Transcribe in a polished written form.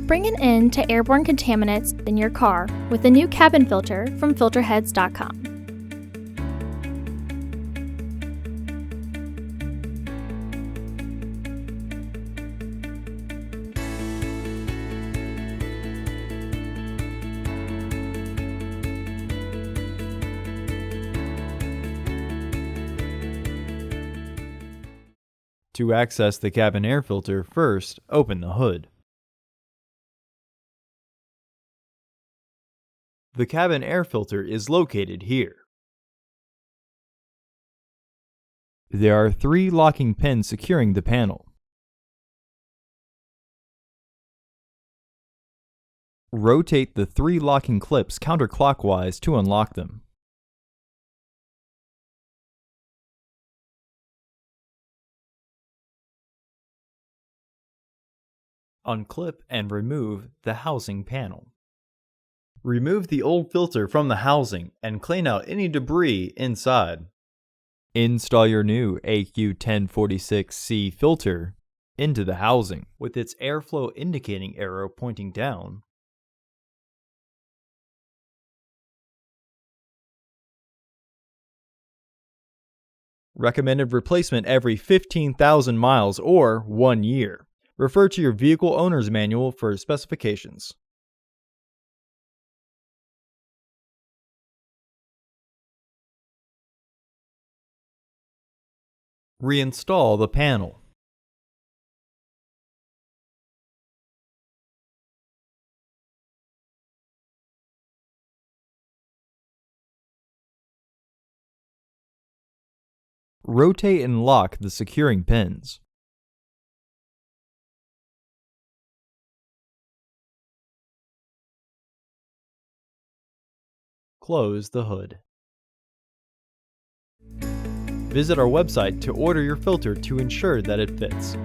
Bring an end to airborne contaminants in your car with the new cabin filter from filterheads.com. To access the cabin air filter, first open the hood. The cabin air filter is located here. There are 3 locking pins securing the panel. Rotate the 3 locking clips counterclockwise to unlock them. Unclip and remove the housing panel. Remove the old filter from the housing and clean out any debris inside. Install your new AQ1046C filter into the housing with its airflow indicating arrow pointing down. Recommended replacement every 15,000 miles or 1 year. Refer to your vehicle owner's manual for specifications. Reinstall the panel. Rotate and lock the securing pins. Close the hood. Visit our website to order your filter to ensure that it fits.